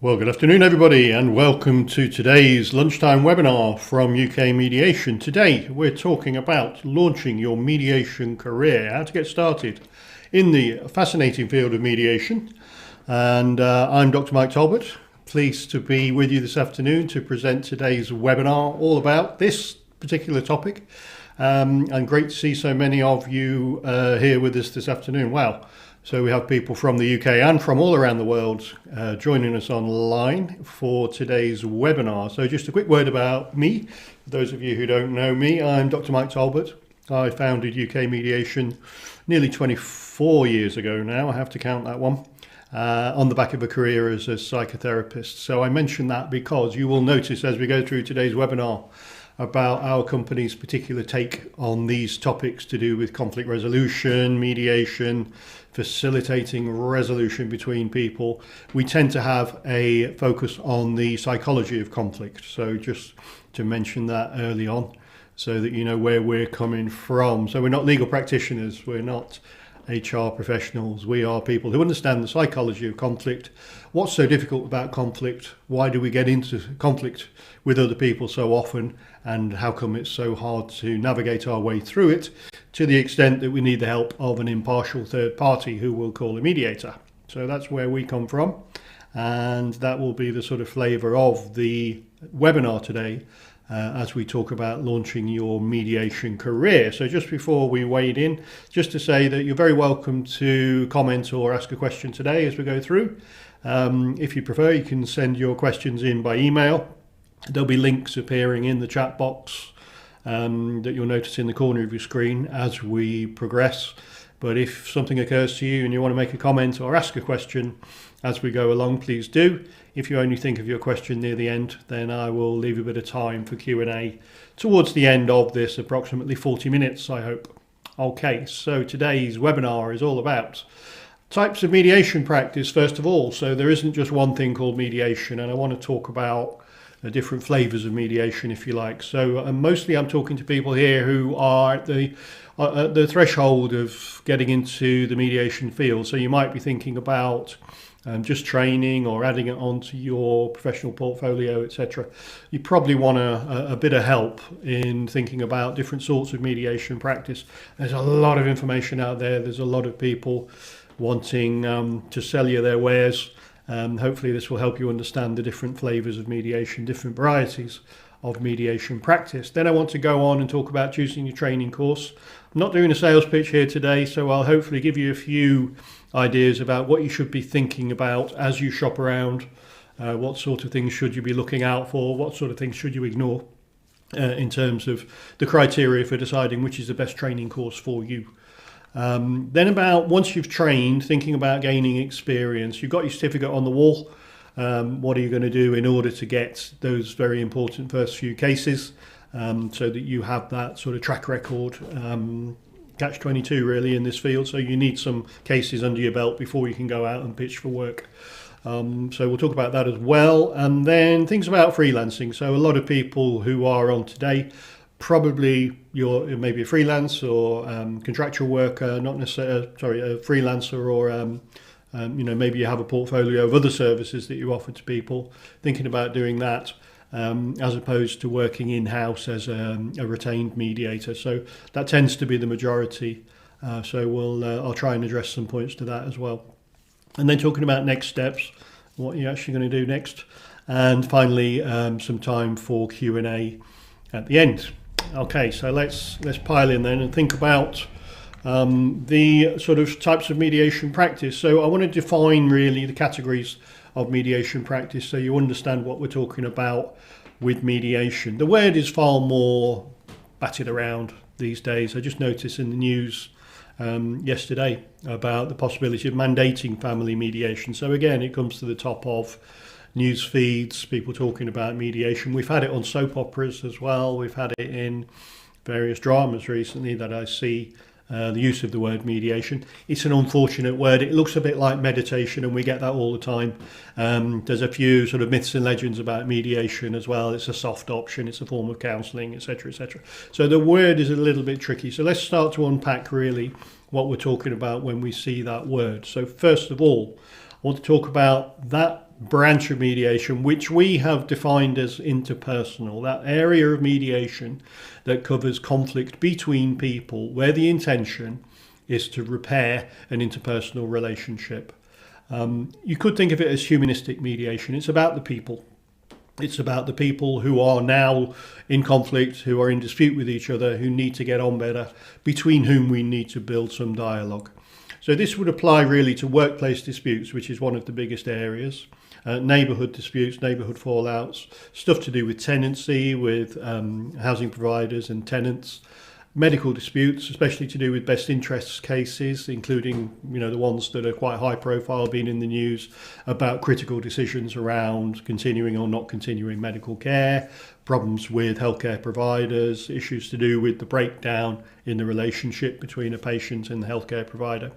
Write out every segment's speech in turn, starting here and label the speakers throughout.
Speaker 1: Well, good afternoon, everybody, and welcome to today's lunchtime webinar from UK Mediation. Today, we're talking about launching your mediation career, how to get started in the fascinating field of mediation. And I'm Dr. Mike Talbot, pleased to be with you this afternoon to present today's webinar all about this particular topic. And great to see so many of you here with us this afternoon. Wow. So we have people from the UK and from all around the world joining us online for today's webinar. So just a quick word about me. For those of you who don't know me, I'm Dr. Mike Talbot. I founded UK Mediation nearly 24 years ago now, I have to count that one, on the back of a career as a psychotherapist. So I mention that because you will notice as we go through today's webinar about our company's particular take on these topics to do with conflict resolution, mediation, facilitating resolution between people. We tend to have a focus on the psychology of conflict. So just to mention that early on so that you know where we're coming from. So we're not legal practitioners, we're not HR professionals, we are people who understand the psychology of conflict. What's so difficult about conflict? Why do we get into conflict with other people so often? And how come it's so hard to navigate our way through it, to the extent that we need the help of an impartial third party who we'll call a mediator. So that's where we come from, and that will be the sort of flavour of the webinar today as we talk about launching your mediation career. So just before we wade in, just to say that you're very welcome to comment or ask a question today as we go through. If you prefer, you can send your questions in by email. There'll be links appearing in the chat box that you'll notice in the corner of your screen as we progress. But if something occurs to you and you want to make a comment or ask a question as we go along, please do. If you only think of your question near the end, then I will leave a bit of time for Q&A towards the end of this, approximately 40 minutes, I hope. Okay, so today's webinar is all about types of mediation practice, first of all. So there isn't just one thing called mediation, and I want to talk about different flavours of mediation, if you like. So mostly I'm talking to people here who are at the threshold of getting into the mediation field. So you might be thinking about just training or adding it onto your professional portfolio, etc. You probably want a bit of help in thinking about different sorts of mediation practice. There's a lot of information out there. There's a lot of people wanting to sell you their wares. Hopefully this will help you understand the different flavours of mediation, different varieties of mediation practice. Then I want to go on and talk about choosing your training course. I'm not doing a sales pitch here today, so I'll hopefully give you a few ideas about what you should be thinking about as you shop around. What sort of things should you be looking out for? What sort of things should you ignore in terms of the criteria for deciding which is the best training course for you. Then about once you've trained, thinking about gaining experience. You've got your certificate on the wall. What are you going to do in order to get those very important first few cases so that you have that sort of track record, catch-22 really in this field. So you need some cases under your belt before you can go out and pitch for work. So we'll talk about that as well. And then things about freelancing. So a lot of people who are on today, probably you're maybe a freelance or contractual worker, not necessarily, a freelancer, or maybe you have a portfolio of other services that you offer to people, thinking about doing that as opposed to working in-house as a retained mediator. So that tends to be the majority. So I'll try and address some points to that as well. And then talking about next steps, what you're actually going to do next. And finally, some time for Q&A at the end. Okay, so let's pile in then and think about the sort of types of mediation practice. So I want to define really the categories of mediation practice so you understand what we're talking about with mediation. The word is far more batted around these days. I just noticed in the news yesterday about the possibility of mandating family mediation. So again, it comes to the top of news feeds, people talking about mediation. We've had it on soap operas as well. We've had it in various dramas recently that I see the use of the word mediation. It's an unfortunate word. It looks a bit like meditation, and we get that all the time. There's a few sort of myths and legends about mediation as well. It's a soft option, it's a form of counselling, etc., etc. So the word is a little bit tricky. So let's start to unpack really what we're talking about when we see that word. So first of all, I want to talk about that branch of mediation, which we have defined as interpersonal, that area of mediation that covers conflict between people where the intention is to repair an interpersonal relationship. You could think of it as humanistic mediation. It's about the people. It's about the people who are now in conflict, who are in dispute with each other, who need to get on better, between whom we need to build some dialogue. So this would apply really to workplace disputes, which is one of the biggest areas, neighbourhood disputes, neighbourhood fallouts, stuff to do with tenancy, with housing providers and tenants, medical disputes, especially to do with best interests cases, including the ones that are quite high profile, being in the news about critical decisions around continuing or not continuing medical care, problems with healthcare providers, issues to do with the breakdown in the relationship between a patient and the healthcare provider.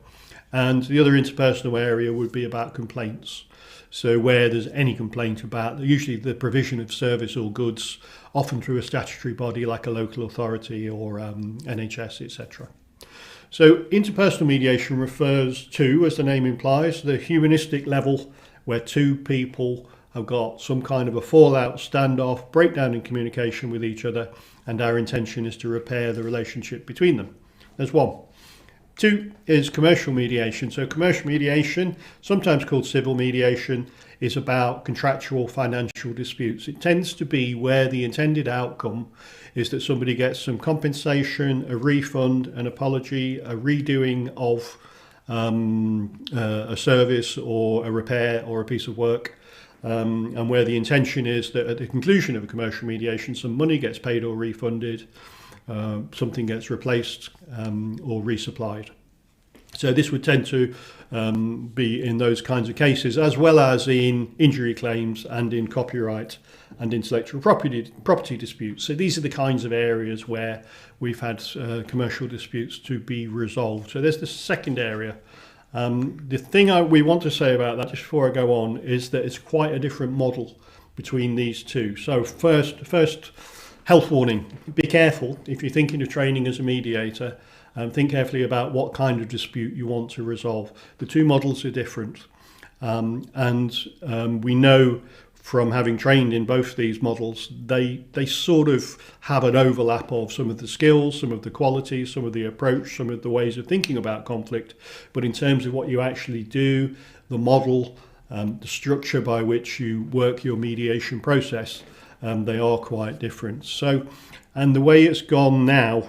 Speaker 1: And the other interpersonal area would be about complaints. So where there's any complaint about usually the provision of service or goods, often through a statutory body like a local authority or NHS, etc. So interpersonal mediation refers to, as the name implies, the humanistic level where two people have got some kind of a fallout, standoff, breakdown in communication with each other, and our intention is to repair the relationship between them. There's one. Two is commercial mediation. So commercial mediation, sometimes called civil mediation, is about contractual financial disputes. It tends to be where the intended outcome is that somebody gets some compensation, a refund, an apology, a redoing of a service or a repair or a piece of work, and where the intention is that at the conclusion of a commercial mediation, some money gets paid or refunded, something gets replaced or resupplied. So this would tend to be in those kinds of cases, as well as in injury claims and in copyright and intellectual property disputes. So these are the kinds of areas where we've had commercial disputes to be resolved. So there's the second area. The thing we want to say about that, just before I go on, is that it's quite a different model between these two. So first health warning, be careful if you're thinking of training as a mediator. Think carefully about what kind of dispute you want to resolve. The two models are different. We know from having trained in both these models, they sort of have an overlap of some of the skills, some of the qualities, some of the approach, some of the ways of thinking about conflict. But in terms of what you actually do, the model, the structure by which you work your mediation process, they are quite different. So, and the way it's gone now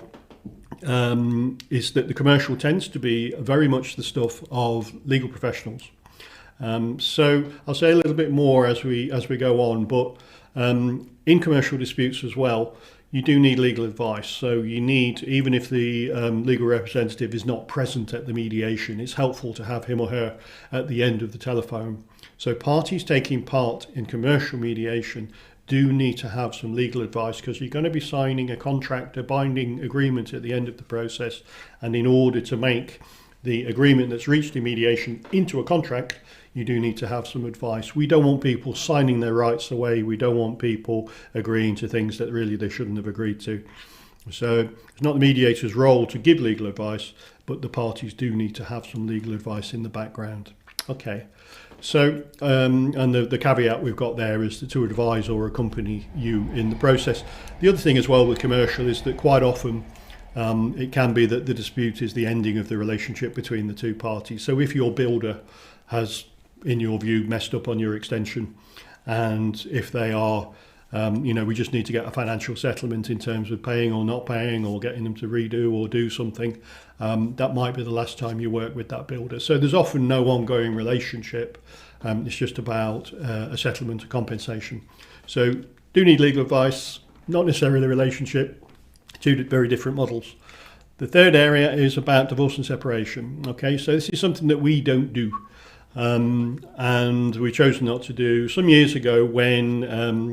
Speaker 1: is that the commercial tends to be very much the stuff of legal professionals. So I'll say a little bit more as we go on, but in commercial disputes as well, you do need legal advice. So you need, even if the legal representative is not present at the mediation, it's helpful to have him or her at the end of the telephone. So parties taking part in commercial mediation do need to have some legal advice, because you're going to be signing a contract, a binding agreement at the end of the process. And in order to make the agreement that's reached in mediation into a contract, you do need to have some advice. We don't want people signing their rights away. We don't want people agreeing to things that really they shouldn't have agreed to. So it's not the mediator's role to give legal advice, but the parties do need to have some legal advice in the background. Okay. So, and the caveat we've got there is to advise or accompany you in the process. The other thing as well with commercial is that quite often it can be that the dispute is the ending of the relationship between the two parties. So if your builder has, in your view, messed up on your extension, and if they are, we just need to get a financial settlement in terms of paying or not paying or getting them to redo or do something, that might be the last time you work with that builder. So there's often no ongoing relationship. It's just about a settlement, a compensation. So do need legal advice, not necessarily the relationship, two very different models. The third area is about divorce and separation. Okay, so this is something that we don't do. And we chose not to do some years ago when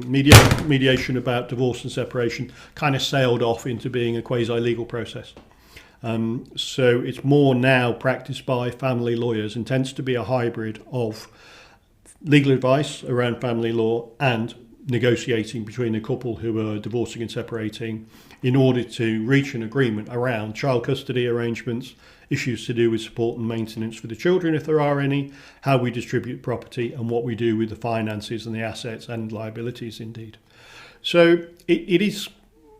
Speaker 1: mediation about divorce and separation kind of sailed off into being a quasi-legal process. So it's more now practiced by family lawyers and tends to be a hybrid of legal advice around family law and negotiating between a couple who are divorcing and separating in order to reach an agreement around child custody arrangements, issues to do with support and maintenance for the children, if there are any, how we distribute property, and what we do with the finances and the assets and liabilities indeed. So it is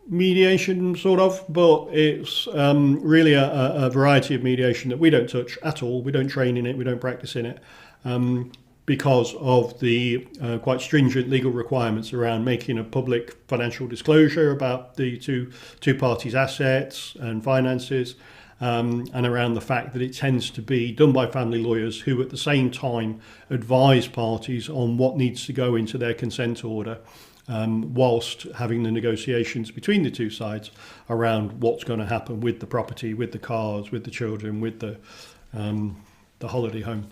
Speaker 1: mediation sort of, but it's really a variety of mediation that we don't touch at all. We don't train in it, we don't practice in it, because of the quite stringent legal requirements around making a public financial disclosure about the two parties' assets and finances, and around the fact that it tends to be done by family lawyers who at the same time advise parties on what needs to go into their consent order, whilst having the negotiations between the two sides around what's going to happen with the property, with the cars, with the children, with the holiday home,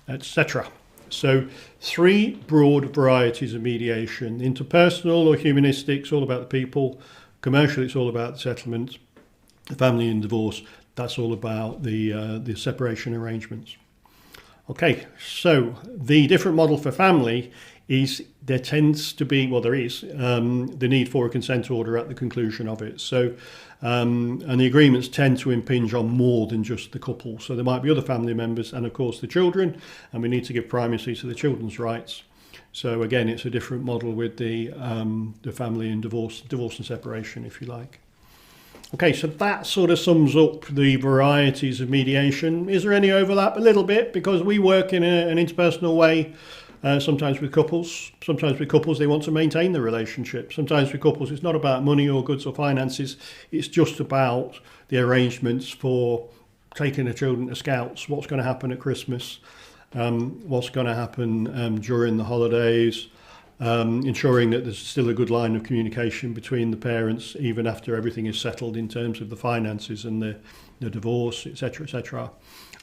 Speaker 1: etc. So 3 broad varieties of mediation: interpersonal or humanistic, it's all about the people; commercial, it's all about the settlement; family and divorce, that's all about the separation arrangements. Okay, so the different model for family is there tends to be, well, there is the need for a consent order at the conclusion of it. So, and the agreements tend to impinge on more than just the couple. So there might be other family members and, of course, the children, and we need to give primacy to the children's rights. So again, it's a different model with the family and divorce and separation, if you like. Okay, so that sort of sums up the varieties of mediation. Is there any overlap? A little bit, because we work in an interpersonal way. Sometimes with couples. Sometimes with couples, they want to maintain the relationship. Sometimes with couples, it's not about money or goods or finances. It's just about the arrangements for taking the children to scouts, what's going to happen at Christmas, what's going to happen during the holidays, ensuring that there's still a good line of communication between the parents, even after everything is settled in terms of the finances and the divorce, etc., etc.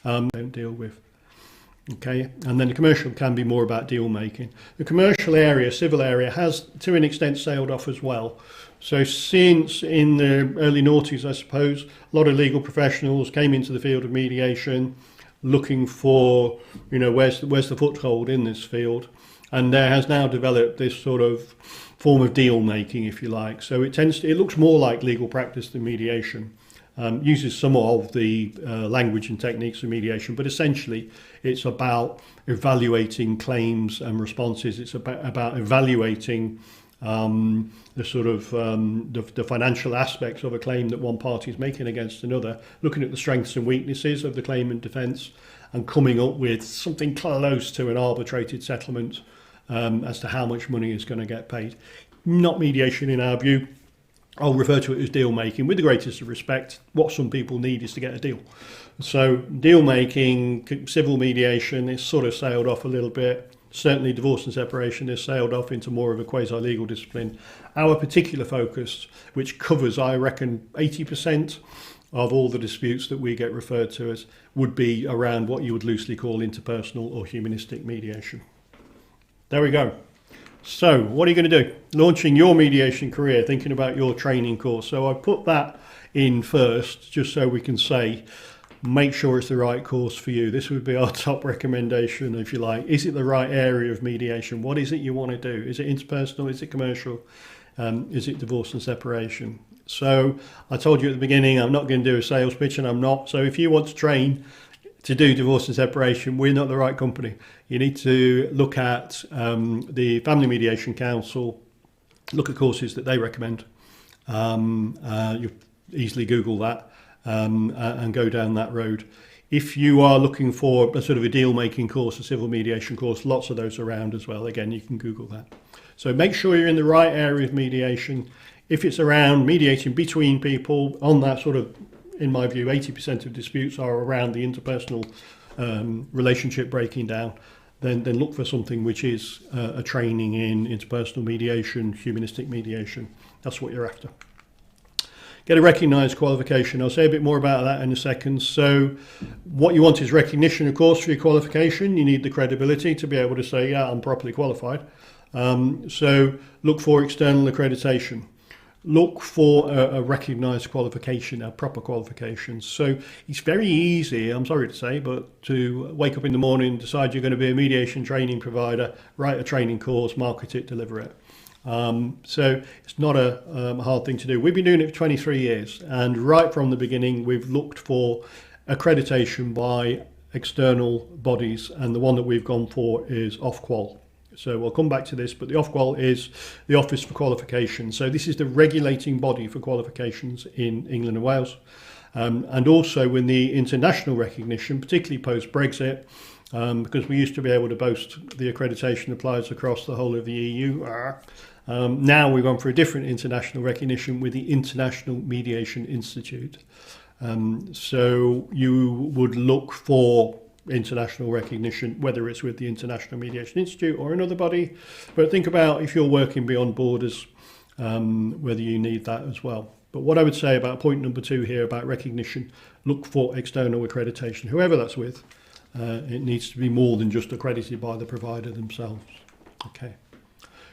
Speaker 1: Don't deal with. Okay, and then the commercial can be more about deal making. The commercial area, civil area, has to an extent sailed off as well. So since in the early noughties, I suppose, a lot of legal professionals came into the field of mediation looking for, where's the foothold in this field, and there has now developed this sort of form of deal making, if you like. So it looks more like legal practice than mediation. Uses some of the language and techniques of mediation, but essentially it's about evaluating claims and responses. It's about evaluating the sort of the financial aspects of a claim that one party is making against another, looking at the strengths and weaknesses of the claim and defence, and coming up with something close to an arbitrated settlement as to how much money is going to get paid. Not mediation in our view. I'll refer to it as deal making with the greatest of respect. What some people need is to get a deal. So deal making, civil mediation is sort of sailed off a little bit. Certainly divorce and separation is sailed off into more of a quasi-legal discipline. Our particular focus, which covers, I reckon, 80% of all the disputes that we get referred to as, would be around what you would loosely call interpersonal or humanistic mediation. There we go. So what are you going to do? Launching your mediation career, thinking about your training course. So I put that in first, just so we can say, make sure it's the right course for you. This would be our top recommendation, if you like. Is it the right area of mediation? What is it you want to do? Is it interpersonal? Is it commercial? Is it divorce and separation? So I told you at the beginning, I'm not going to do a sales pitch, and I'm not. So if you want to train to do divorce and separation, we're not the right company. You need to look at the Family Mediation Council, look at courses that they recommend. You easily Google that and go down that road. If you are looking for a sort of a deal-making course, a civil mediation course, lots of those around as well. Again, you can Google that. So make sure you're in the right area of mediation. If it's around mediating between people, on that sort of, in my view, 80% of disputes are around the interpersonal relationship breaking down, then look for something which is a training in interpersonal mediation, humanistic mediation. That's what you're after. Get a recognised qualification. I'll say a bit more about that in a second. So what you want is recognition, of course, for your qualification. You need the credibility to be able to say, yeah, I'm properly qualified. So look for external accreditation. Look for a recognised qualification, a proper qualification. So it's very easy, I'm sorry to say, but to wake up in the morning, decide you're going to be a mediation training provider, write a training course, market it, deliver it. So it's not a hard thing to do. We've been doing it for 23 years, and right from the beginning, we've looked for accreditation by external bodies, and the one that we've gone for is Ofqual. So we'll come back to this, but the Ofqual is the Office for Qualifications. So this is the regulating body for qualifications in England and Wales. And also in the international recognition, particularly post-Brexit, because we used to be able to boast the accreditation applies across the whole of the EU. Now we've gone for a different international recognition with the International Mediation Institute. So you would look for international recognition, whether it's with the International Mediation Institute or another body. But think about if you're working beyond borders, whether you need that as well. But what I would say about point number 2 here about recognition, look for external accreditation, whoever that's with. It needs to be more than just accredited by the provider themselves. Okay.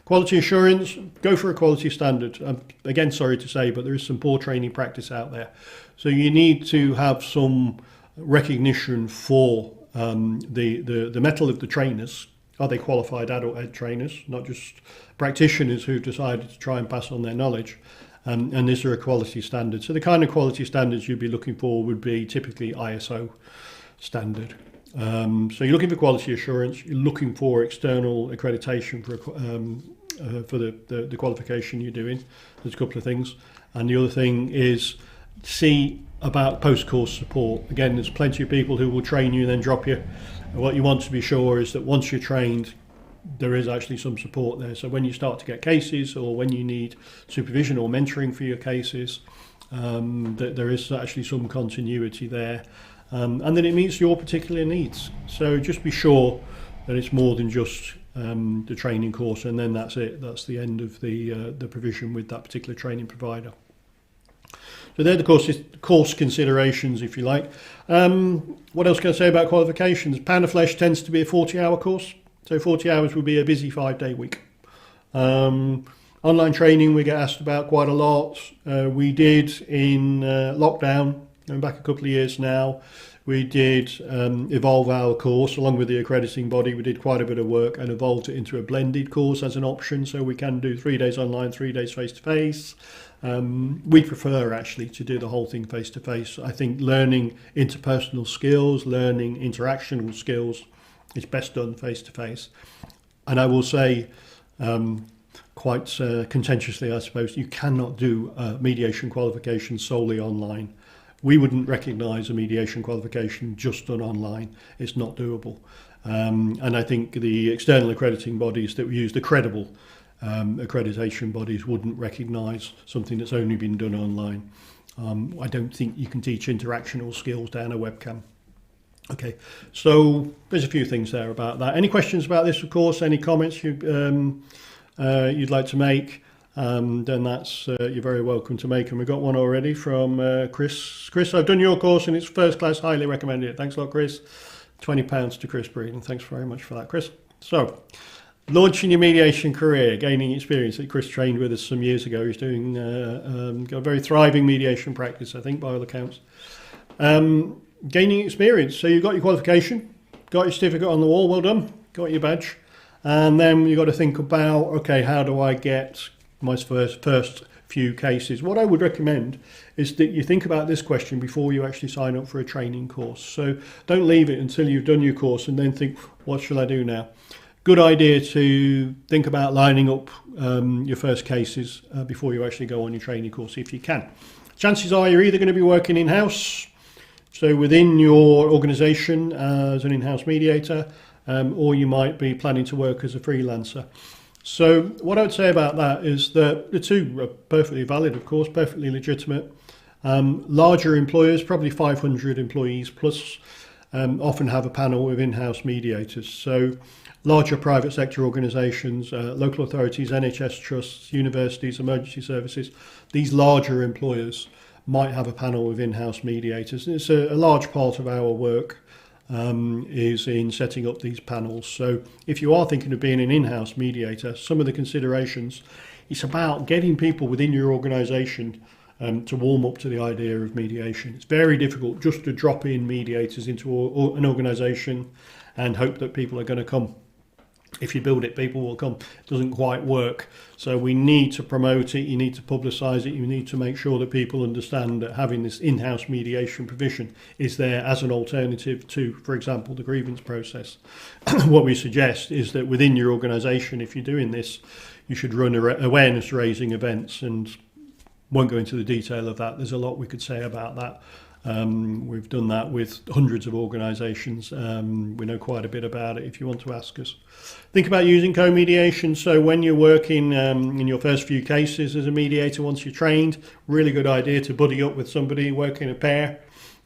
Speaker 1: Quality assurance, go for a quality standard. Again, sorry to say, but there is some poor training practice out there. So you need to have some recognition for the mettle of the trainers. Are they qualified adult ed trainers, not just practitioners who've decided to try and pass on their knowledge? And is there a quality standard? So the kind of quality standards you'd be looking for would be typically ISO standard. So you're looking for quality assurance, you're looking for external accreditation for the qualification you're doing. There's a couple of things. And the other thing is see about post-course support. Again, there's plenty of people who will train you and then drop you. And what you want to be sure is that once you're trained, there is actually some support there. So when you start to get cases or when you need supervision or mentoring for your cases, that there is actually some continuity there. And that it meets your particular needs. So just be sure that it's more than just the training course, and then that's it. That's the end of the provision with that particular training provider. So they're the course considerations, if you like. What else can I say about qualifications? Pound of Flesh tends to be a 40-hour course. So 40 hours would be a busy 5-day week. Online training we get asked about quite a lot. We did in lockdown, going back a couple of years now, we did evolve our course along with the accrediting body. We did quite a bit of work and evolved it into a blended course as an option. So we can do 3 days online, 3 days face-to-face. We prefer actually to do the whole thing face-to-face. I think learning interpersonal skills, learning interactional skills is best done face-to-face. And I will say quite contentiously, I suppose, you cannot do mediation qualification solely online. We wouldn't recognise a mediation qualification just done online. It's not doable. And I think the external accrediting bodies that we use, the credible accreditation bodies, wouldn't recognise something that's only been done online. I don't think you can teach interactional skills down a webcam. Okay, so there's a few things there about that. Any questions about this, of course, any comments you'd like to make? Then that's you're very welcome to make, and we've got one already from Chris. Chris, I've done your course and it's first class, highly recommended it. Thanks a lot, Chris. £20 to Chris Breeden. Thanks very much for that, Chris. So, launching your mediation career, gaining experience. That Chris trained with us some years ago. He's doing got a very thriving mediation practice, I think, by all accounts. Gaining experience. So you've got your qualification, got your certificate on the wall, well done, got your badge, and then you've got to think about, okay, how do I get my first few cases? What I would recommend is that you think about this question before you actually sign up for a training course. So don't leave it until you've done your course and then think, what shall I do now? Good idea to think about lining up your first cases before you actually go on your training course, if you can. Chances are you're either going to be working in-house, so within your organisation as an in-house mediator, or you might be planning to work as a freelancer. So what I would say about that is that the two are perfectly valid, of course, perfectly legitimate. Larger employers, probably 500 employees plus, often have a panel of in-house mediators. So larger private sector organisations, local authorities, NHS trusts, universities, emergency services, these larger employers might have a panel of in-house mediators. And it's a large part of our work is in setting up these panels. So if you are thinking of being an in-house mediator, some of the considerations, it's about getting people within your organisation to warm up to the idea of mediation. It's very difficult just to drop in mediators into an organisation and hope that people are going to come. If you build it, people will come. It doesn't quite work. So we need to promote it. You need to publicise it. You need to make sure that people understand that having this in-house mediation provision is there as an alternative to, for example, the grievance process. What we suggest is that within your organisation, if you're doing this, you should run awareness raising events, and won't go into the detail of that. There's a lot we could say about that. We've done that with hundreds of organisations. We know quite a bit about it if you want to ask us. Think about using co-mediation. So when you're working in your first few cases as a mediator, once you're trained, really good idea to buddy up with somebody, work in a pair,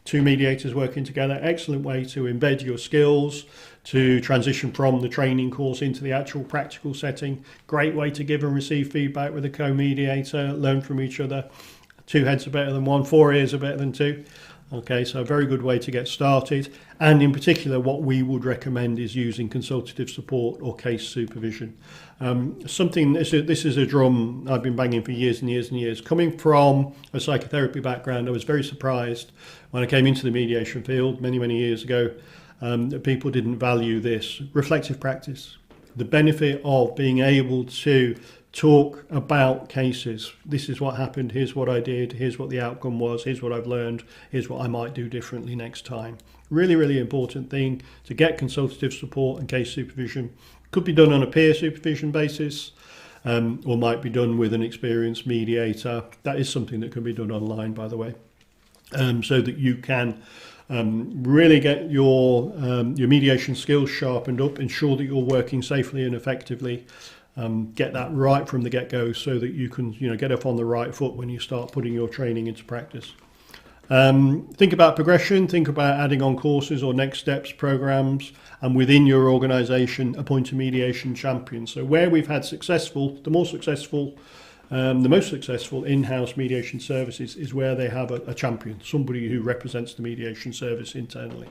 Speaker 1: 2 mediators working together. Excellent way to embed your skills, to transition from the training course into the actual practical setting. Great way to give and receive feedback with a co-mediator, learn from each other. 2 heads are better than 1, 4 ears are better than 2. Okay, so a very good way to get started. And in particular, what we would recommend is using consultative support or case supervision. This is a drum I've been banging for years and years and years. Coming from a psychotherapy background, I was very surprised when I came into the mediation field many, many years ago that people didn't value this. Reflective practice, the benefit of being able to talk about cases. This is what happened, here's what I did, here's what the outcome was, here's what I've learned, here's what I might do differently next time. Really, really important thing to get consultative support and case supervision. Could be done on a peer supervision basis, or might be done with an experienced mediator. That is something that can be done online, by the way, so that you can really get your mediation skills sharpened up, ensure that you're working safely and effectively. Get that right from the get-go so that you can get off on the right foot when you start putting your training into practice. Think about progression, think about adding on courses or next steps programs, and within your organisation appoint a mediation champion. So where we've had the most successful in-house mediation services is where they have a champion, somebody who represents the mediation service internally.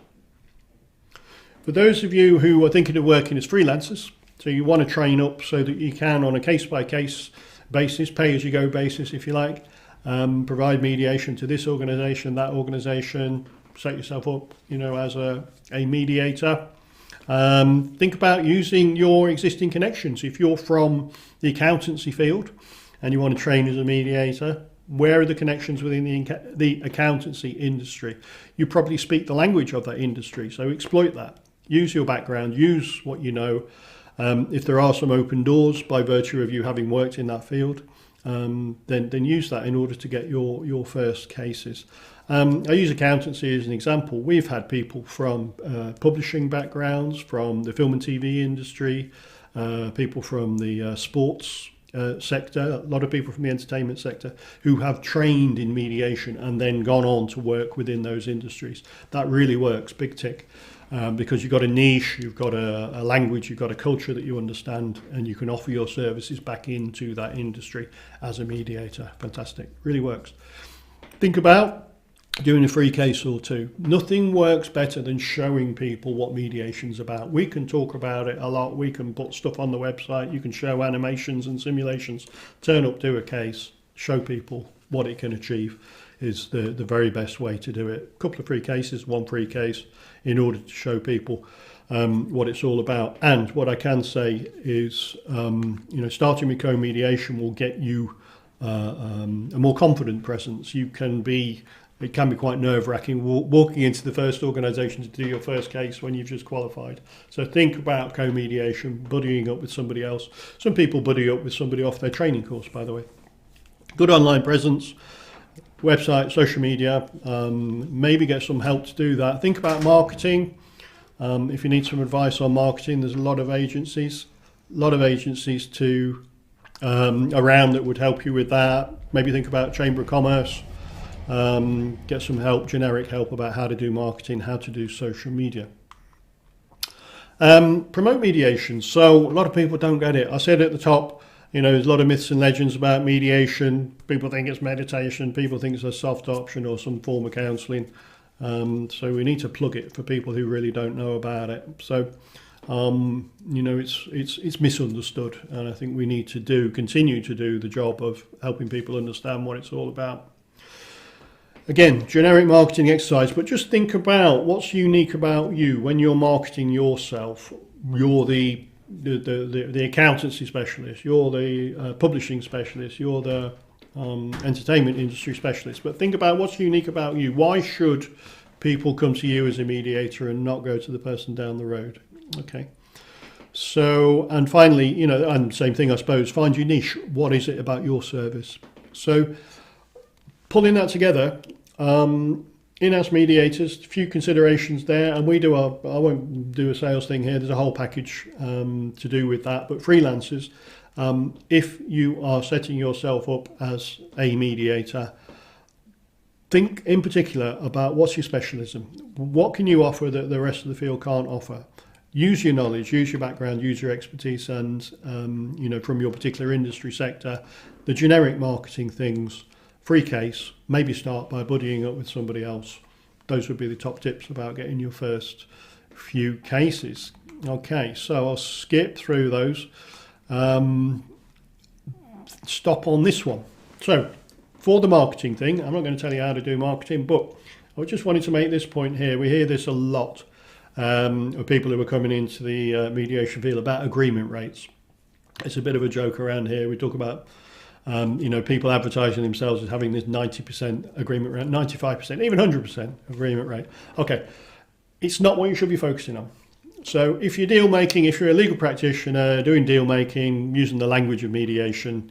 Speaker 1: For those of you who are thinking of working as freelancers, so you want to train up so that you can, on a case-by-case basis, pay-as-you-go basis, if you like, provide mediation to this organisation, that organisation, set yourself up, as a mediator. Think about using your existing connections. If you're from the accountancy field and you want to train as a mediator, where are the connections within the accountancy industry? You probably speak the language of that industry, so exploit that. Use your background, use what you know. If there are some open doors by virtue of you having worked in that field, then use that in order to get your first cases. I use accountancy as an example. We've had people from publishing backgrounds, from the film and TV industry, people from the sports sector, a lot of people from the entertainment sector who have trained in mediation and then gone on to work within those industries. That really works, big tick. Because you've got a niche, you've got a language, you've got a culture that you understand, and you can offer your services back into that industry as a mediator. Fantastic, really works. Think about doing a free case or 2. Nothing works better than showing people what mediation's about. We can talk about it a lot, we can put stuff on the website, you can show animations and simulations, turn up, do a case, show people what it can achieve is the very best way to do it. A couple of free cases, 1 free case, in order to show people what it's all about. And what I can say is, starting with co-mediation will get you a more confident presence. It can be quite nerve-wracking walking into the first organisation to do your first case when you've just qualified. So think about co-mediation, buddying up with somebody else. Some people buddy up with somebody off their training course, by the way. Good online presence. Website, social media, maybe get some help to do that. Think about marketing. If you need some advice on marketing, there's a lot of agencies around that would help you with that. Maybe think about Chamber of Commerce. Get some help, generic help about how to do marketing, how to do social media. Promote mediation. So a lot of people don't get it. I said at the top, there's a lot of myths and legends about mediation. People think it's meditation. People think it's a soft option or some form of counselling. So we need to plug it for people who really don't know about it. So, it's misunderstood. And I think we need to continue to do the job of helping people understand what it's all about. Again, generic marketing exercise, but just think about what's unique about you when you're marketing yourself. You're the the accountancy specialist, you're the publishing specialist, you're the entertainment industry specialist. But think about what's unique about you. Why should people come to you as a mediator and not go to the person down the road? Okay. So, and finally, and same thing, I suppose, find your niche. What is it about your service? So, pulling that together, in-house mediators, a few considerations there, and I won't do a sales thing here, there's a whole package to do with that, but freelancers, if you are setting yourself up as a mediator, think in particular about what's your specialism. What can you offer that the rest of the field can't offer? Use your knowledge, use your background, use your expertise, and from your particular industry sector, the generic marketing things. Free case, maybe start by buddying up with somebody else. Those would be the top tips about getting your first few cases. Okay, so I'll skip through those. Stop on this one. So, for the marketing thing, I'm not going to tell you how to do marketing, but I just wanted to make this point here. We hear this a lot of people who are coming into the mediation field about agreement rates. It's a bit of a joke around here. We talk about people advertising themselves as having this 90% agreement rate, 95%, even 100% agreement rate. Okay, it's not what you should be focusing on. So if you're deal making, if you're a legal practitioner doing deal making, using the language of mediation,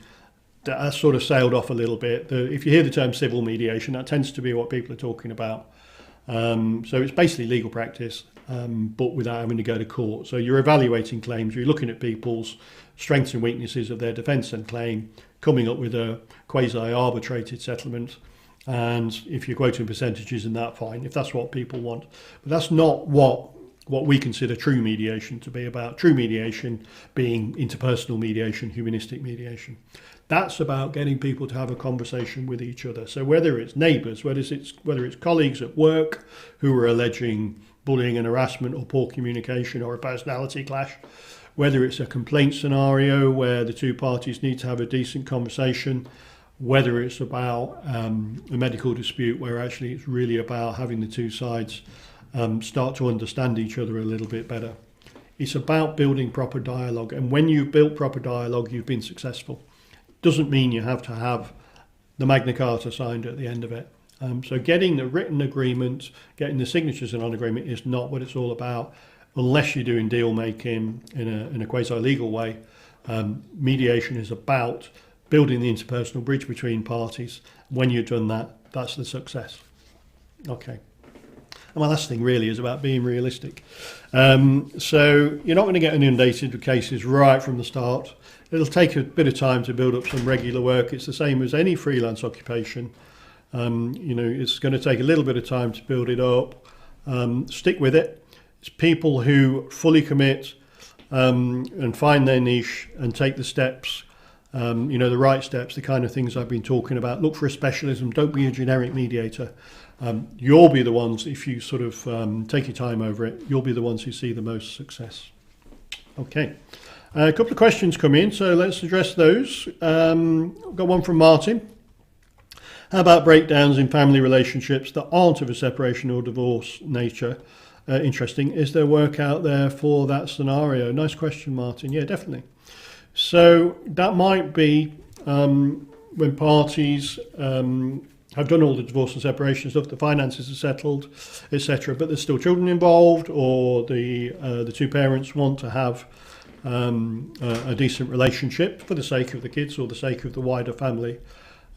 Speaker 1: that has sort of sailed off a little bit. If you hear the term civil mediation, that tends to be what people are talking about. So it's basically legal practice, but without having to go to court. So you're evaluating claims, you're looking at people's strengths and weaknesses of their defence and claim, coming up with a quasi-arbitrated settlement, and if you're quoting percentages in that, fine, if that's what people want. But that's not what we consider true mediation to be about. True mediation being interpersonal mediation, humanistic mediation. That's about getting people to have a conversation with each other. So whether it's neighbours, whether it's colleagues at work who are alleging bullying and harassment or poor communication or a personality clash, whether it's a complaint scenario where the two parties need to have a decent conversation, whether it's about a medical dispute where actually it's really about having the two sides start to understand each other a little bit better. It's about building proper dialogue, and when you've built proper dialogue, you've been successful. Doesn't mean you have to have the Magna Carta signed at the end of it. So getting the written agreement, getting the signatures in on agreement is not what it's all about. Unless you're doing deal making in a quasi-legal way, mediation is about building the interpersonal bridge between parties. When you've done that, that's the success. Okay. And my last thing really is about being realistic. So you're not going to get inundated with cases right from the start. It'll take a bit of time to build up some regular work. It's the same as any freelance occupation. It's going to take a little bit of time to build it up. Stick with it. It's people who fully commit and find their niche and take the steps, the right steps, the kind of things I've been talking about. Look for a specialism. Don't be a generic mediator. You'll be the ones, if you sort of take your time over it, you'll be the ones who see the most success. Okay. A couple of questions come in, so let's address those. Got one from Martin. How about breakdowns in family relationships that aren't of a separation or divorce nature? Interesting. Is there work out there for that scenario? Nice question, Martin. Yeah, definitely. So that might be when parties have done all the divorce and separation stuff, the finances are settled, etc., but there's still children involved, or the two parents want to have a decent relationship for the sake of the kids or the sake of the wider family.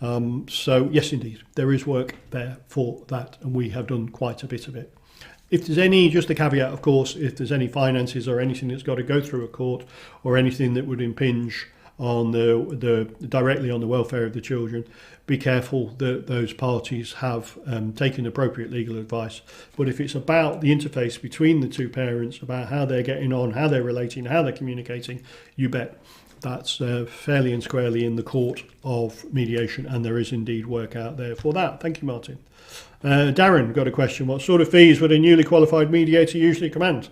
Speaker 1: So yes, indeed, there is work there for that, and we have done quite a bit of it. If there's any, just a caveat, of course, if there's any finances or anything that's got to go through a court or anything that would impinge on the directly on the welfare of the children, be careful that those parties have taken appropriate legal advice. But if it's about the interface between the two parents, about how they're getting on, how they're relating, how they're communicating, you bet that's fairly and squarely in the court of mediation, and there is indeed work out there for that. Thank you, Martin. Darren got a question. What sort of fees would a newly qualified mediator usually command?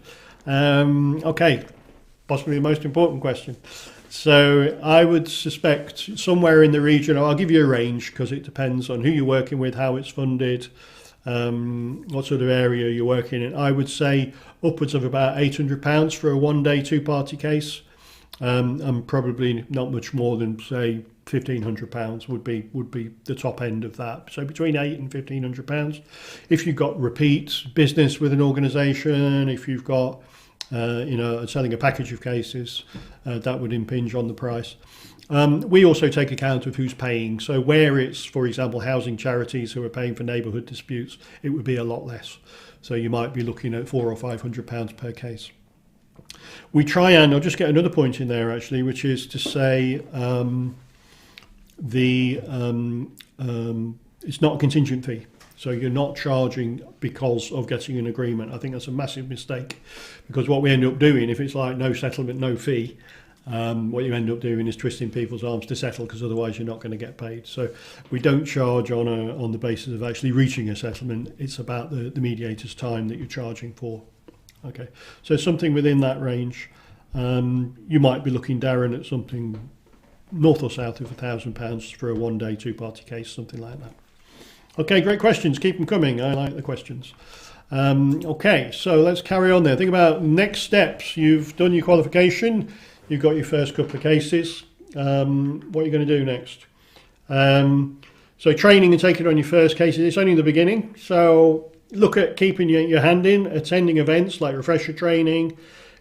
Speaker 1: Okay, possibly the most important question. So I would suspect somewhere in the region, I'll give you a range because it depends on who you're working with, how it's funded, what sort of area you're working in. I would say upwards of about £800 for a one-day two-party case, and probably not much more than, say, £1,500 would be the top end of that. So between £800 and £1,500. If you've got repeat business with an organisation, if you've got selling a package of cases, that would impinge on the price. We also take account of who's paying. So where it's, for example, housing charities who are paying for neighbourhood disputes, it would be a lot less. So you might be looking at £400 or £500 per case. We try and, I'll just get another point in there actually, which is to say it's not a contingent fee. So you're not charging because of getting an agreement. I think that's a massive mistake, because what we end up doing, if it's like no settlement, no fee, what you end up doing is twisting people's arms to settle, because otherwise you're not going to get paid. So we don't charge on the basis of actually reaching a settlement. It's about the mediator's time that you're charging for. Okay, so something within that range. You might be looking, Darren, at something north or south of £1,000 for a one-day two-party case, something like that. Okay, great questions. Keep them coming. I like the questions. Okay, so let's carry on there. Think about next steps. You've done your qualification. You've got your first couple of cases. What are you going to do next? So training and taking on your first cases, it's only the beginning. So look at keeping your hand in, attending events like refresher training,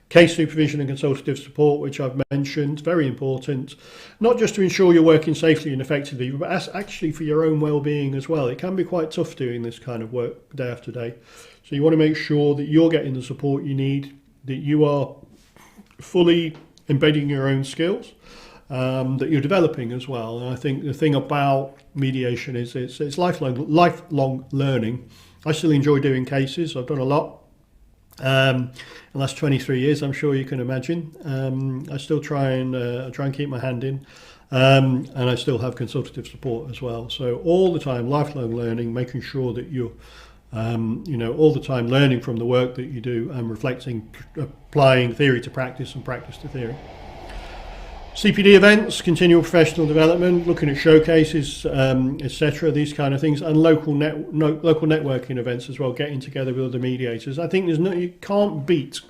Speaker 1: case supervision and consultative support, which I've mentioned, very important, not just to ensure you're working safely and effectively, but actually for your own well-being as well. It can be quite tough doing this kind of work day after day. So you want to make sure that you're getting the support you need, that you are fully embedding your own skills, that you're developing as well. And I think the thing about mediation is it's lifelong learning. I still enjoy doing cases. I've done a lot. The last 23 years, I'm sure you can imagine. I still try and keep my hand in, and I still have consultative support as well. So all the time, lifelong learning, making sure that you're, all the time learning from the work that you do and reflecting, applying theory to practice and practice to theory. CPD events, continual professional development, looking at showcases, etc., these kind of things, and local networking events as well, getting together with other mediators. I think you can't beat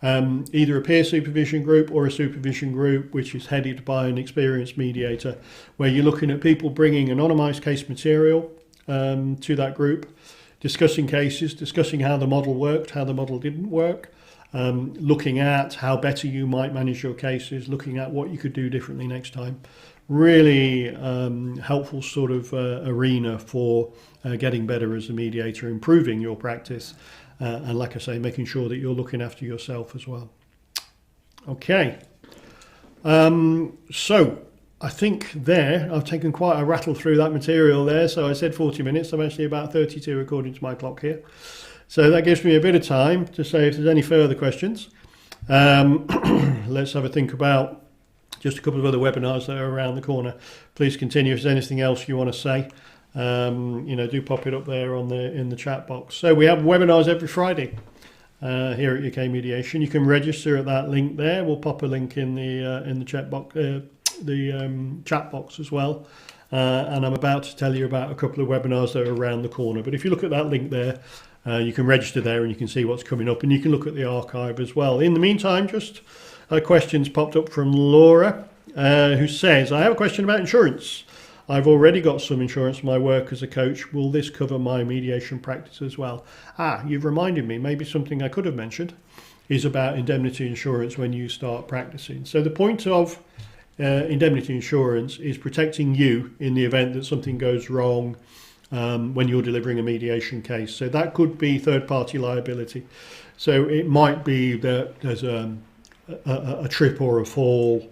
Speaker 1: either a peer supervision group or a supervision group which is headed by an experienced mediator, where you're looking at people bringing anonymised case material to that group, discussing cases, discussing how the model worked, how the model didn't work, looking at how better you might manage your cases, looking at what you could do differently next time. Really helpful sort of arena for getting better as a mediator, improving your practice, and like I say, making sure that you're looking after yourself as well. Okay, so I think there, I've taken quite a rattle through that material there. So I said 40 minutes, I'm actually about 32 according to my clock here. So that gives me a bit of time to say if there's any further questions. Let's have a think about just a couple of other webinars that are around the corner. Please continue if there's anything else you want to say. Do pop it up there in the chat box. So we have webinars every Friday here at UK Mediation. You can register at that link there. We'll pop a link in the chat box, chat box as well. And I'm about to tell you about a couple of webinars that are around the corner. But if you look at that link there, you can register there and you can see what's coming up, and you can look at the archive as well. In the meantime, just questions popped up from Laura, who says, I have a question about insurance. I've already got some insurance for my work as a coach. Will this cover my mediation practice as well? You've reminded me, maybe something I could have mentioned is about indemnity insurance when you start practicing. So the point of indemnity insurance is protecting you in the event that something goes wrong when you're delivering a mediation case. So that could be third-party liability. So it might be that there's a trip or a fall,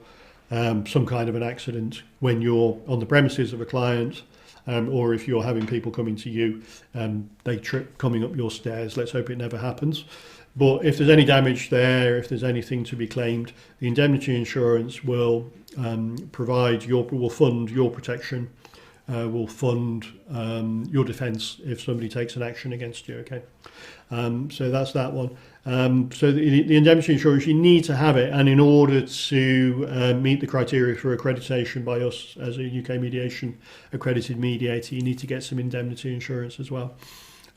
Speaker 1: some kind of an accident when you're on the premises of a client, or if you're having people coming to you, they trip coming up your stairs. Let's hope it never happens. But if there's any damage there, if there's anything to be claimed, the indemnity insurance will will fund your protection, will fund your defence if somebody takes an action against you. Okay, so that's that one. So the indemnity insurance, you need to have it, and in order to meet the criteria for accreditation by us as a UK Mediation accredited mediator, you need to get some indemnity insurance as well.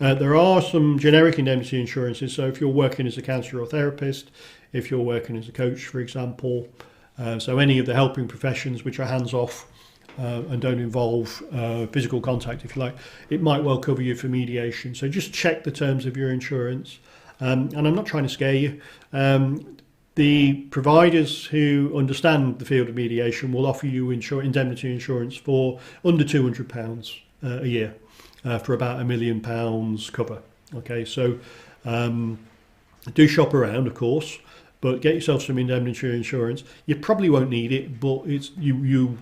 Speaker 1: There are some generic indemnity insurances. So if you're working as a counsellor or therapist, if you're working as a coach, for example, so any of the helping professions which are hands-off and don't involve physical contact, if you like, it might well cover you for mediation. So just check the terms of your insurance. And I'm not trying to scare you. The providers who understand the field of mediation will offer you indemnity insurance for under £200 a year for about £1 million cover. Okay, so do shop around, of course, but get yourself some indemnity insurance. You probably won't need it, but it's you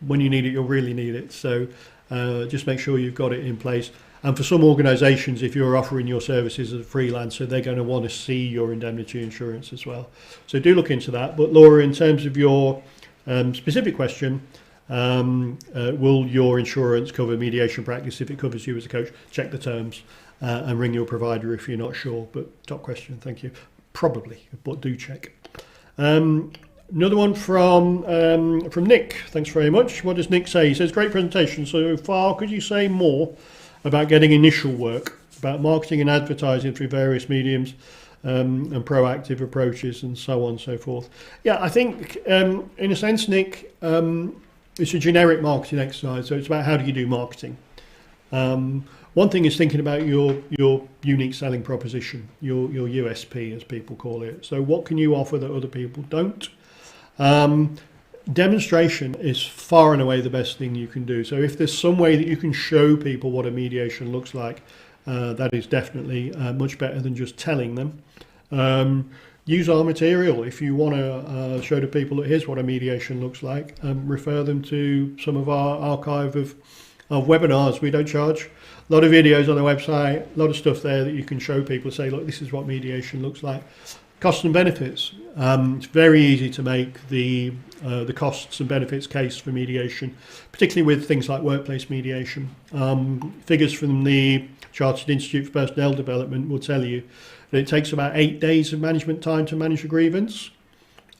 Speaker 1: when you need it, you'll really need it. So just make sure you've got it in place. And for some organisations, if you're offering your services as a freelancer, they're going to want to see your indemnity insurance as well. So do look into that. But Laura, in terms of your specific question, will your insurance cover mediation practice if it covers you as a coach? Check the terms and ring your provider if you're not sure. But top question, thank you. Probably, but do check. Another one from Nick. Thanks very much. What does Nick say? He says, great presentation so far. Could you say more about getting initial work, about marketing and advertising through various mediums and proactive approaches and so on and so forth? Yeah, I think in a sense, Nick, it's a generic marketing exercise. So it's about how do you do marketing. One thing is thinking about your unique selling proposition, your USP as people call it. So what can you offer that other people don't? Demonstration is far and away the best thing you can do. So if there's some way that you can show people what a mediation looks like, that is definitely much better than just telling them. Use our material. If you want to show to people that here's what a mediation looks like, refer them to some of our archive of webinars. We don't charge. A lot of videos on the website, a lot of stuff there that you can show people, say, look, this is what mediation looks like. Costs and benefits. It's very easy to make the costs and benefits case for mediation, particularly with things like workplace mediation. Figures from the Chartered Institute for Personnel Development will tell you that it takes about 8 days of management time to manage a grievance.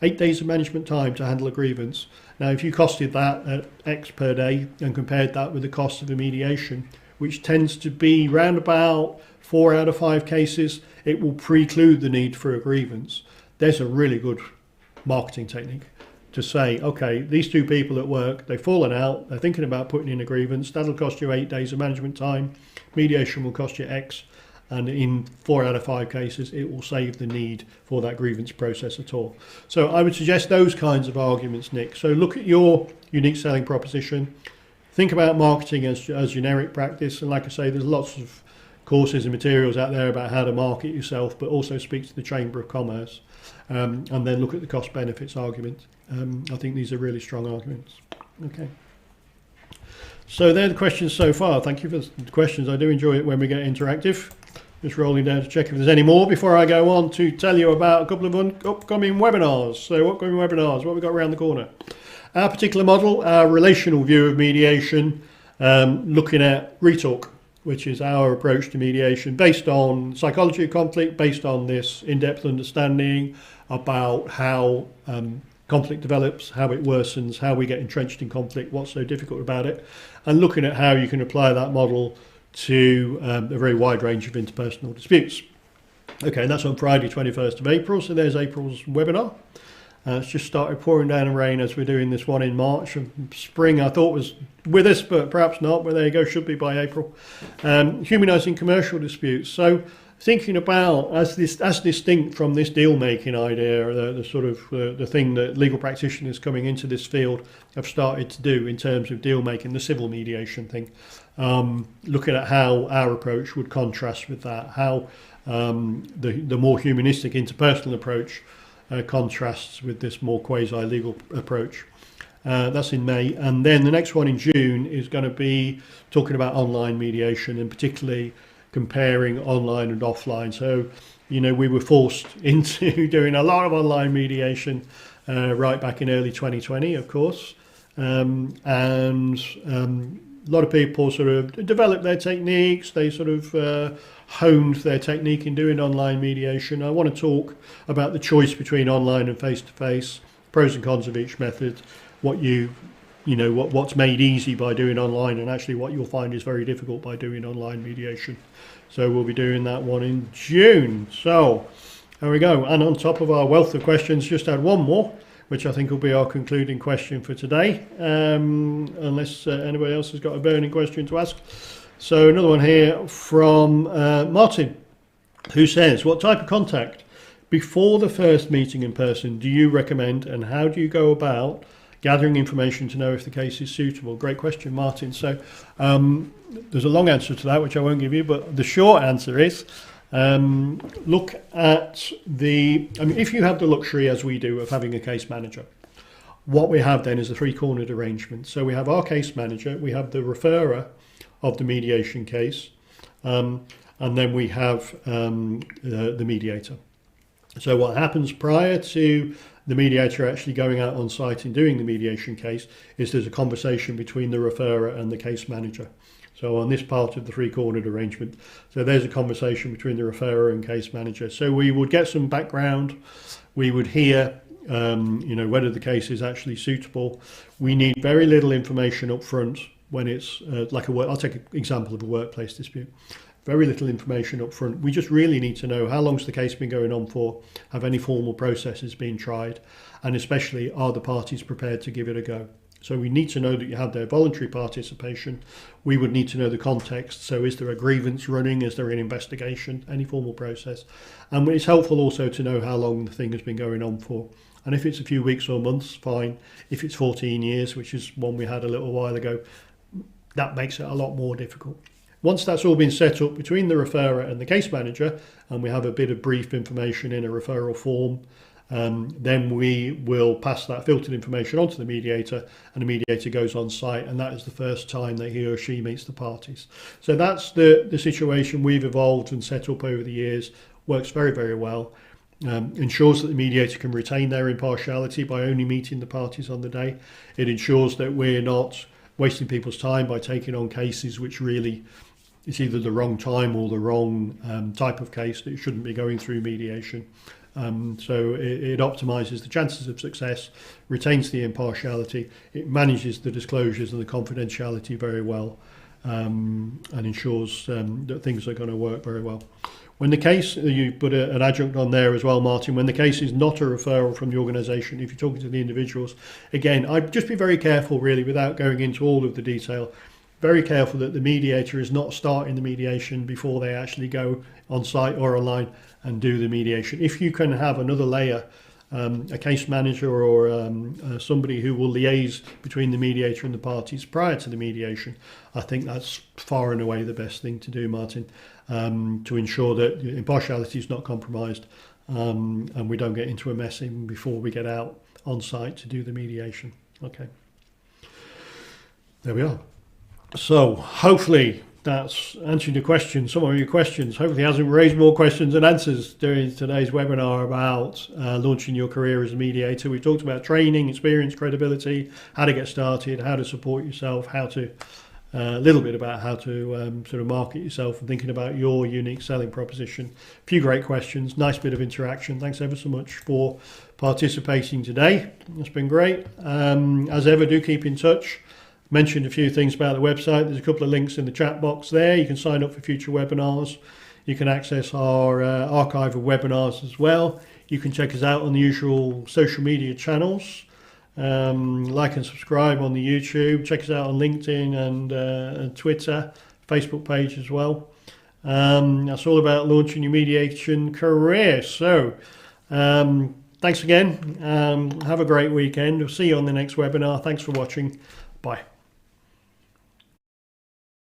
Speaker 1: 8 days of management time to handle a grievance. Now, if you costed that at X per day and compared that with the cost of a mediation, which tends to be round about 4 out of 5 cases, it will preclude the need for a grievance. There's a really good marketing technique to say, okay, these two people at work, they've fallen out, they're thinking about putting in a grievance, that'll cost you 8 days of management time, mediation will cost you X, and in 4 out of 5 cases, it will save the need for that grievance process at all. So I would suggest those kinds of arguments, Nick. So look at your unique selling proposition, think about marketing as generic practice, and like I say, there's lots of courses and materials out there about how to market yourself, but also speak to the Chamber of Commerce, and then look at the cost benefits argument. I think these are really strong arguments. Okay. So they're the questions so far. Thank you for the questions. I do enjoy it when we get interactive. Just rolling down to check if there's any more before I go on to tell you about a couple of upcoming webinars. So upcoming webinars, what have we got around the corner? Our particular model, our relational view of mediation, looking at Retalk, which is our approach to mediation based on psychology of conflict, based on this in-depth understanding about how conflict develops, how it worsens, how we get entrenched in conflict, what's so difficult about it, and looking at how you can apply that model to a very wide range of interpersonal disputes. Okay, and that's on Friday 21st of April, so there's April's webinar. It's just started pouring down in rain as we're doing this one in March. Spring I thought was with us, but perhaps not, but there you go, should be by April. Humanising commercial disputes. So thinking about, as distinct from this deal-making idea, the sort of the thing that legal practitioners coming into this field have started to do in terms of deal-making, the civil mediation thing. Looking at how our approach would contrast with that, how the more humanistic interpersonal approach contrasts with this more quasi-legal approach. That's in May, and then the next one in June is going to be talking about online mediation, and particularly comparing online and offline. So, you know, we were forced into doing a lot of online mediation right back in early 2020, of course, and a lot of people sort of developed their techniques. They sort of honed their technique in doing online mediation. I want to talk about the choice between online and face-to-face, pros and cons of each method, what you what's made easy by doing online, and actually what you'll find is very difficult by doing online mediation. So we'll be doing that one in June. So there we go. And on top of our wealth of questions, just add one more, which I think will be our concluding question for today, unless anybody else has got a burning question to ask. So another one here from Martin, who says, what type of contact before the first meeting in person do you recommend, and how do you go about gathering information to know if the case is suitable? Great question, Martin. So there's a long answer to that, which I won't give you, but the short answer is look at if you have the luxury, as we do, of having a case manager, what we have then is a three-cornered arrangement. So we have our case manager, we have the referrer of the mediation case, and then we have the mediator. So what happens prior to the mediator actually going out on site and doing the mediation case is there's a conversation between the referrer and the case manager. So on this part of the three-cornered arrangement, so there's a conversation between the referrer and case manager. So we would get some background, we would hear whether the case is actually suitable. We need very little information up front when it's I'll take an example of a workplace dispute. Very little information up front. We just really need to know how long's the case been going on for, have any formal processes been tried, and especially are the parties prepared to give it a go. So we need to know that you have their voluntary participation. We would need to know the context. So is there a grievance running? Is there an investigation? Any formal process? And it's helpful also to know how long the thing has been going on for. And if it's a few weeks or months, fine. If it's 14 years, which is one we had a little while ago, that makes it a lot more difficult. Once that's all been set up between the referrer and the case manager, and we have a bit of brief information in a referral form, then we will pass that filtered information onto the mediator, and the mediator goes on site, and that is the first time that he or she meets the parties. So that's the situation we've evolved and set up over the years. Works very, very well. Ensures that the mediator can retain their impartiality by only meeting the parties on the day. It ensures that we're not wasting people's time by taking on cases which really it's either the wrong time or the wrong type of case that shouldn't be going through mediation. So it optimises the chances of success, retains the impartiality, it manages the disclosures and the confidentiality very well, and ensures that things are going to work very well. When the case, you put an adjunct on there as well, Martin, when the case is not a referral from the organisation, if you're talking to the individuals, again, I'd just be very careful really, without going into all of the detail, very careful that the mediator is not starting the mediation before they actually go on site or online and do the mediation. If you can have another layer, a case manager or somebody who will liaise between the mediator and the parties prior to the mediation, I think that's far and away the best thing to do, Martin, to ensure that impartiality is not compromised, and we don't get into a mess even before we get out on site to do the mediation. Okay, there we are. So hopefully that's answering the question, some of your questions. Hopefully it hasn't raised more questions than answers during today's webinar about launching your career as a mediator. We talked about training, experience, credibility, how to get started, how to support yourself, how to a little bit about how to sort of market yourself and thinking about your unique selling proposition. A few great questions, nice bit of interaction. Thanks ever so much for participating today. It's been great. As ever, do keep in touch. Mentioned a few things about the website. There's a couple of links in the chat box there. You can sign up for future webinars. You can access our archive of webinars as well. You can check us out on the usual social media channels. Like and subscribe on the YouTube. Check us out on LinkedIn and Twitter, Facebook page as well. That's all about launching your mediation career. So thanks again. Have a great weekend. We'll see you on the next webinar. Thanks for watching. Bye.